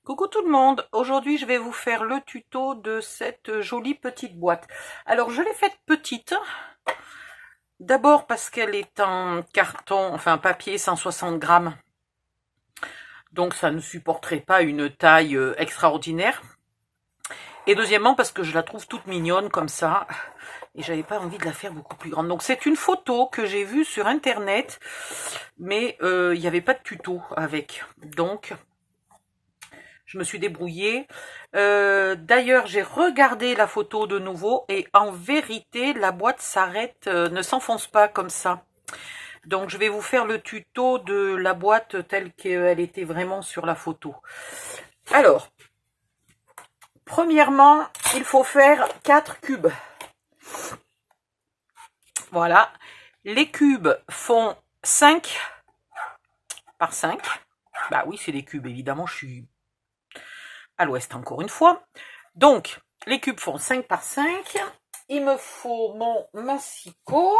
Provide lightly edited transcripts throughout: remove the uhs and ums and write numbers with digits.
Coucou tout le monde, aujourd'hui je vais vous faire le tuto de cette jolie petite boîte. Alors je l'ai faite petite, d'abord parce qu'elle est en carton, enfin papier 160 grammes, donc ça ne supporterait pas une taille extraordinaire. Et deuxièmement parce que je la trouve toute mignonne comme ça, et j'avais pas envie de la faire beaucoup plus grande. Donc c'est une photo que j'ai vue sur internet, mais il n'y avait pas de tuto avec, donc je me suis débrouillée. D'ailleurs, j'ai regardé la photo de nouveau et en vérité, la boîte s'arrête, ne s'enfonce pas comme ça. Donc, je vais vous faire le tuto de la boîte telle qu'elle était vraiment sur la photo. Alors, premièrement, il faut faire 4 cubes. Voilà. Les cubes font 5 par 5. Bah oui, c'est des cubes, évidemment, je suis à l'ouest encore une fois. Donc, les cubes font 5 par 5. Il me faut mon massicot.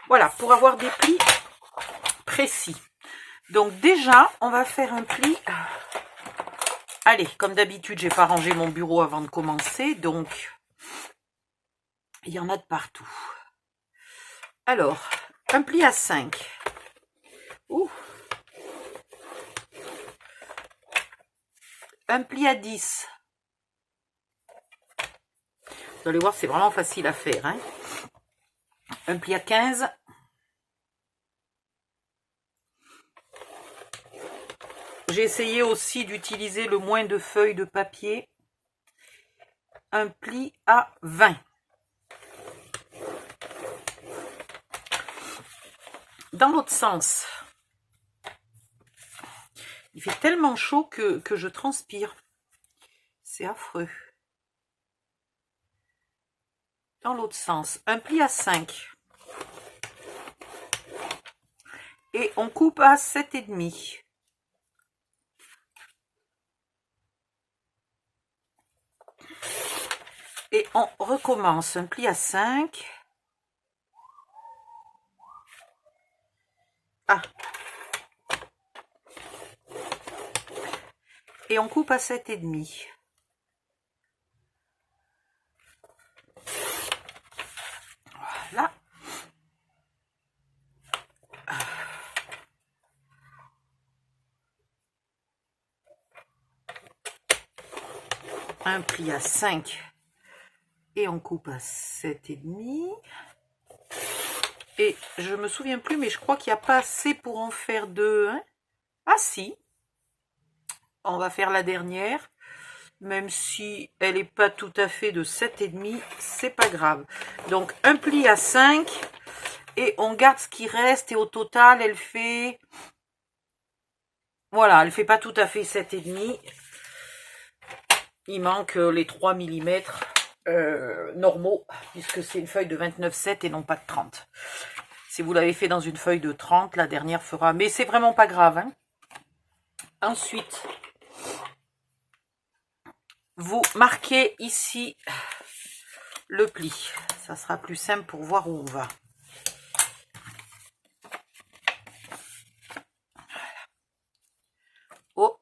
Voilà, pour avoir des plis précis. Donc déjà, on va faire un pli. Allez, comme d'habitude, j'ai pas rangé mon bureau avant de commencer, donc il y en a de partout. Alors, un pli à 5. Ouh. Un pli à 10. Vous allez voir, c'est vraiment facile à faire. Hein. Un pli à 15. J'ai essayé aussi d'utiliser le moins de feuilles de papier. Un pli à 20. Dans l'autre sens, il fait tellement chaud que je transpire. C'est affreux. Dans l'autre sens, un pli à 5. Et on coupe à 7,5. Et on recommence un pli à 5. Ah. Et on coupe à 7,5. Voilà. Un pli à 5. Et on coupe à 7,5. Et je me souviens plus, mais je crois qu'il n'y a pas assez pour en faire deux. Hein. Ah si. On va faire la dernière. Même si elle n'est pas tout à fait de 7,5, c'est pas grave. Donc un pli à 5. Et on garde ce qui reste. Et au total, elle fait... Voilà, elle fait pas tout à fait 7,5. Il manque les 3 mm normaux, puisque c'est une feuille de 29,7 et non pas de 30. Si vous l'avez fait dans une feuille de 30, la dernière fera... Mais c'est vraiment pas grave. Hein. Ensuite, vous marquez ici le pli. Ça sera plus simple pour voir où on va. Oh.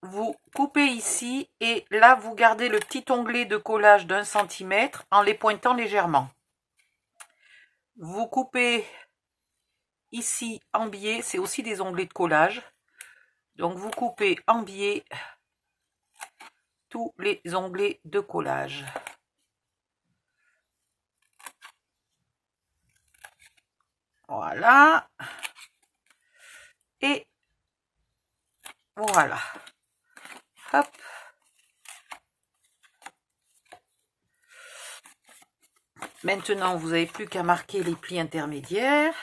Vous coupez ici et là, vous gardez le petit onglet de collage d'1 cm en les pointant légèrement. Vous coupez ici en biais, c'est aussi des onglets de collage. Donc vous coupez en biais tous les onglets de collage. Voilà. Et voilà. Hop. Maintenant, vous n'avez plus qu'à marquer les plis intermédiaires.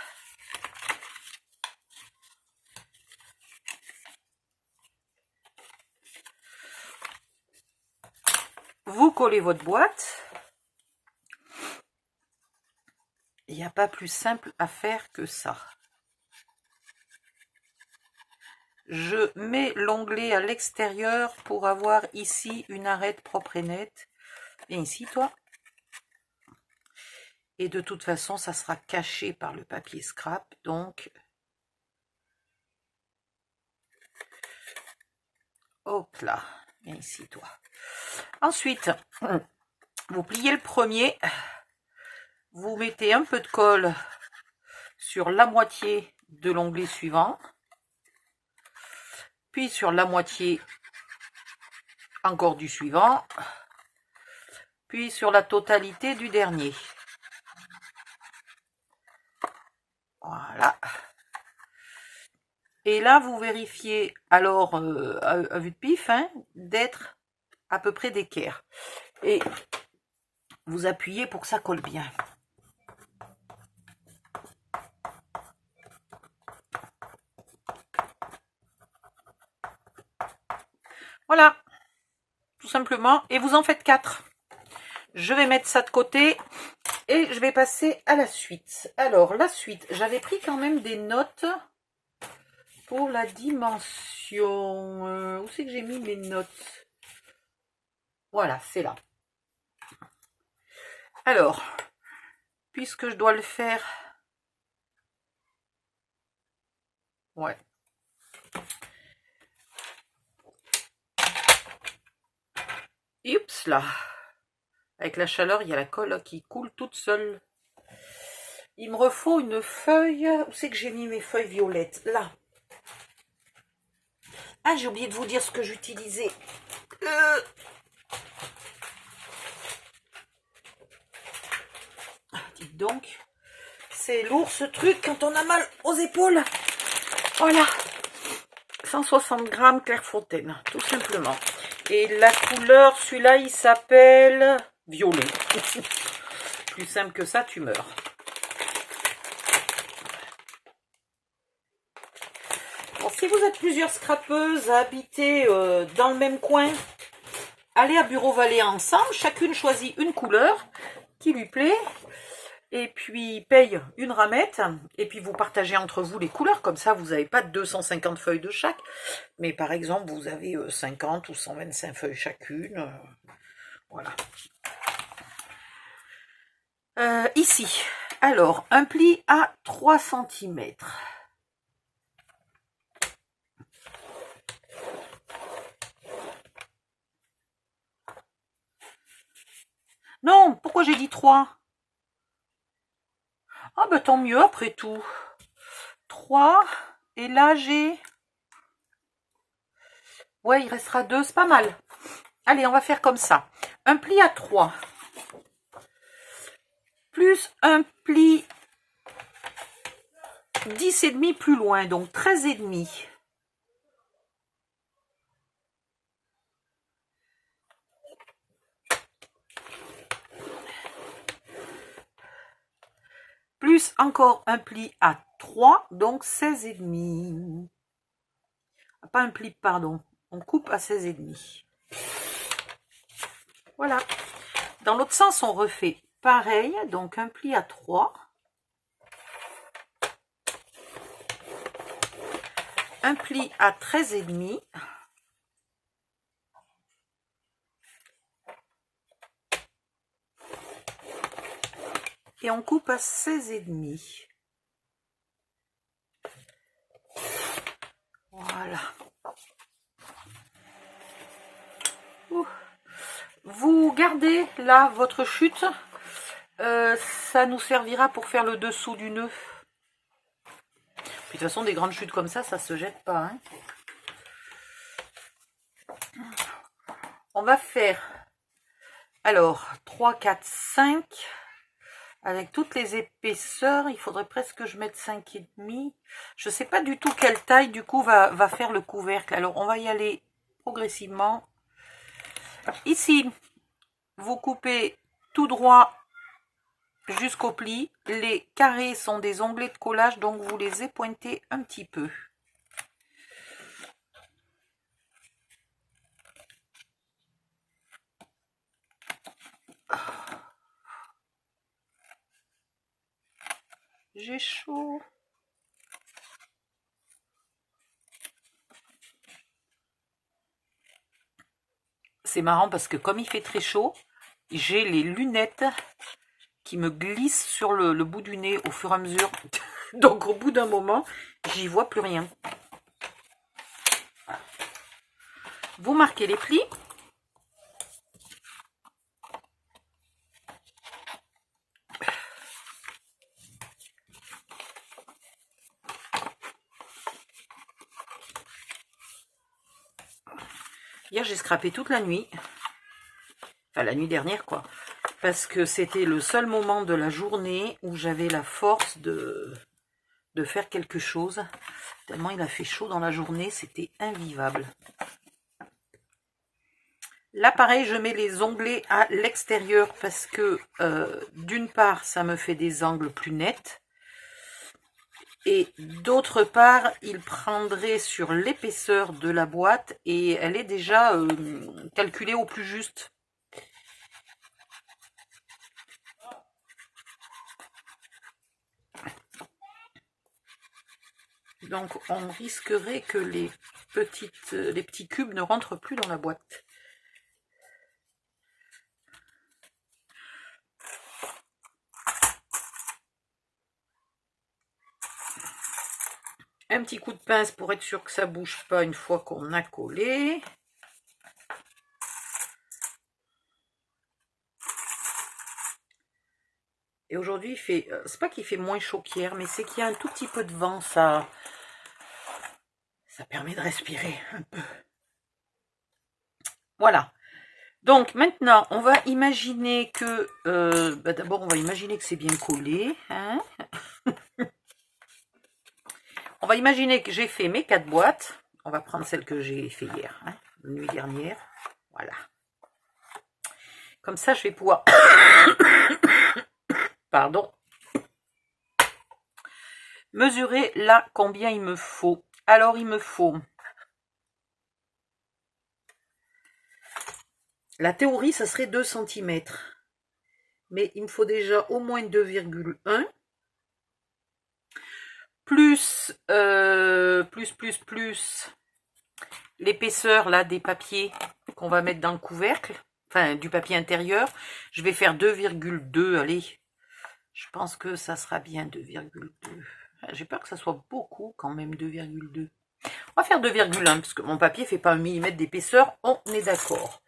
Vous collez votre boîte. Il n'y a pas plus simple à faire que ça. Je mets l'onglet à l'extérieur pour avoir ici une arête propre et nette. Viens ici, toi. Et de toute façon, ça sera caché par le papier scrap. Donc, hop là. Viens ici, toi. Ensuite, vous pliez le premier. Vous mettez un peu de colle sur la moitié de l'onglet suivant. Puis sur la moitié encore du suivant. Puis sur la totalité du dernier. Voilà. Et là, vous vérifiez, alors, à vue de pif, hein, d'être à peu près d'équerre. Et vous appuyez pour que ça colle bien. Voilà, tout simplement. Et vous en faites 4. Je vais mettre ça de côté et je vais passer à la suite. Alors, la suite, j'avais pris quand même des notes pour la dimension. Où c'est que j'ai mis mes notes? Voilà, c'est là. Alors, puisque je dois le faire... Ouais. Oups là. Avec la chaleur, il y a la colle qui coule toute seule. Il me refaut une feuille. Où c'est que j'ai mis mes feuilles violettes? Là. Ah, j'ai oublié de vous dire ce que j'utilisais. Dites donc. C'est lourd ce truc quand on a mal aux épaules. Voilà. 160 grammes Clairefontaine, tout simplement. Et la couleur, celui-là, il s'appelle violet. Plus simple que ça, tu meurs. Bon, si vous êtes plusieurs scrapeuses à habiter dans le même coin, allez à Bureau Vallée ensemble. Chacune choisit une couleur qui lui plaît. Et puis paye une ramette. Et puis vous partagez entre vous les couleurs. Comme ça, vous n'avez pas 250 feuilles de chaque. Mais par exemple, vous avez 50 ou 125 feuilles chacune. Voilà. Ici, alors, un pli à 3 cm. Non, pourquoi j'ai dit 3? Ah bah tant mieux après tout. 3, et là j'ai... Ouais, il restera 2, c'est pas mal. Allez, on va faire comme ça. Un pli à 3. Plus un pli 10,5 plus loin, donc 13,5. Plus encore un pli à 3, donc 16,5. Pas un pli, pardon. On coupe à 16,5. Voilà. Dans l'autre sens, on refait pareil, donc un pli à 3. Un pli à 13,5. Et on coupe à 16,5. Voilà. Vous gardez là votre chute. Ça nous servira pour faire le dessous du nœud. Puis, de toute façon, des grandes chutes comme ça se jette pas. Hein. On va faire alors 3, 4, 5. Avec toutes les épaisseurs, il faudrait presque que je mette 5,5. Je ne sais pas du tout quelle taille du coup va faire le couvercle. Alors on va y aller progressivement. Ici, vous coupez tout droit jusqu'au pli. Les carrés sont des onglets de collage, donc vous les épointez un petit peu. J'ai chaud. C'est marrant parce que comme il fait très chaud, j'ai les lunettes qui me glisse sur le bout du nez au fur et à mesure. Donc au bout d'un moment, j'y vois plus rien. Voilà. Vous marquez les plis. Hier, j'ai scrapé toute la nuit. Enfin, la nuit dernière, quoi. Parce que c'était le seul moment de la journée où j'avais la force de faire quelque chose. Tellement il a fait chaud dans la journée, c'était invivable. Là, pareil, je mets les onglets à l'extérieur parce que, d'une part, ça me fait des angles plus nets. Et d'autre part, il prendrait sur l'épaisseur de la boîte et elle est déjà calculée au plus juste. Donc on risquerait que les petits cubes ne rentrent plus dans la boîte. Un petit coup de pince pour être sûr que ça ne bouge pas une fois qu'on a collé. Et aujourd'hui, il fait, c'est pas qu'il fait moins chaud qu'hier, mais c'est qu'il y a un tout petit peu de vent, ça permet de respirer un peu. Voilà. Donc maintenant, on va imaginer que, d'abord, on va imaginer que c'est bien collé. Hein. On va imaginer que j'ai fait mes 4 boîtes. On va prendre celle que j'ai fait hier, hein, la nuit dernière. Voilà. Comme ça, je vais pouvoir... Pardon. Mesurer là combien il me faut. Alors, il me faut... La théorie, ça serait 2 cm. Mais il me faut déjà au moins 2,1. Plus l'épaisseur là des papiers qu'on va mettre dans le couvercle, enfin du papier intérieur. Je vais faire 2,2, allez. Je pense que ça sera bien 2,2. J'ai peur que ça soit beaucoup quand même, 2,2. On va faire 2,1 parce que mon papier fait pas 1 mm d'épaisseur, on est d'accord.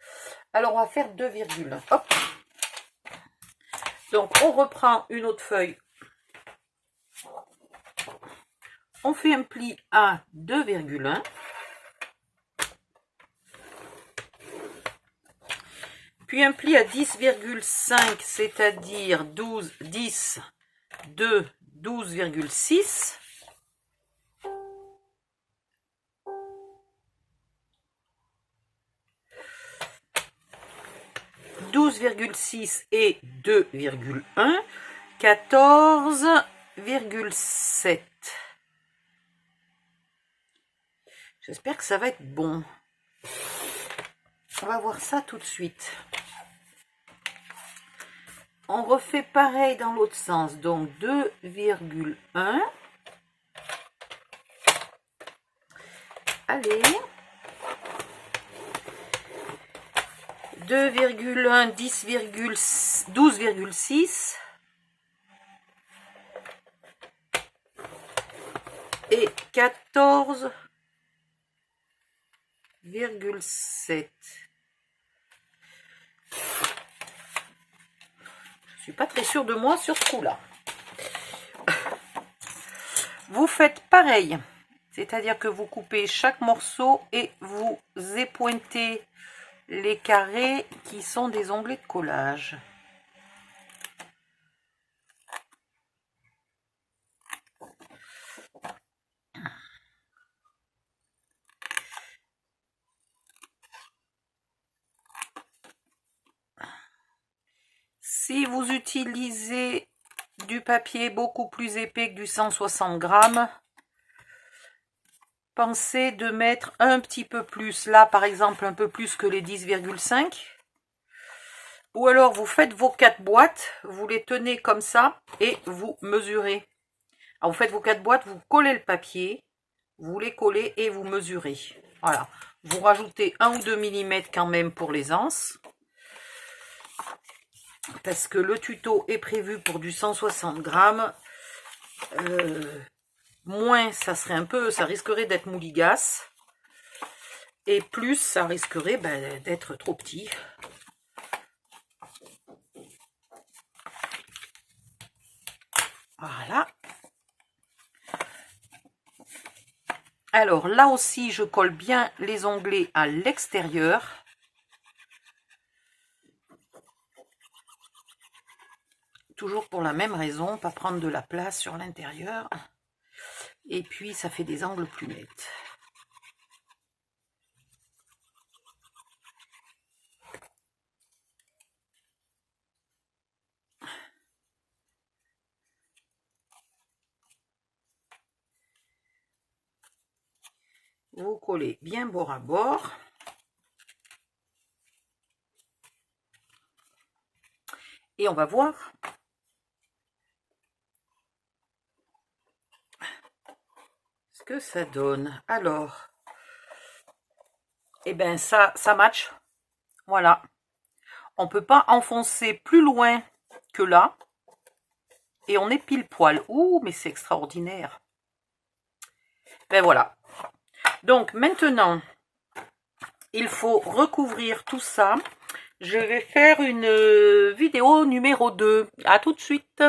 Alors on va faire 2,1. Hop. Donc on reprend une autre feuille. On fait un pli à 2,1. Puis un pli à 10,5, c'est-à-dire 10 de 12,6. « 12,6 et 2,1, 14,7. J'espère que ça va être bon. On va voir ça tout de suite. On refait pareil dans l'autre sens. Donc 2,1. Allez. 2,1, 12,6. Et 14,7. Je suis pas très sûre de moi sur ce coup-là. Vous faites pareil. C'est-à-dire que vous coupez chaque morceau et vous épointez les carrés qui sont des onglets de collage. Si vous utilisez du papier beaucoup plus épais que du 160 grammes, pensez de mettre un petit peu plus, là par exemple un peu plus que les 10,5. Ou alors vous faites vos 4 boîtes, vous les tenez comme ça et vous mesurez. Alors vous faites vos 4 boîtes, vous collez le papier, vous les collez et vous mesurez. Voilà. Vous rajoutez 1 ou 2 mm quand même pour les anses. parce que le tuto est prévu pour du 160 grammes. Moins, ça serait un peu, ça risquerait d'être mouligasse. Et plus, ça risquerait d'être trop petit. Voilà. Alors là aussi, je colle bien les onglets à l'extérieur. Toujours pour la même raison, pas prendre de la place sur l'intérieur. Et puis, ça fait des angles plus nets. Vous collez bien bord à bord. Et on va voir ce que ça donne. Alors, eh bien ça match. Voilà. On ne peut pas enfoncer plus loin que là. Et on est pile poil. Ouh, mais c'est extraordinaire. Ben voilà. Donc maintenant, il faut recouvrir tout ça. Je vais faire une vidéo numéro 2. À tout de suite.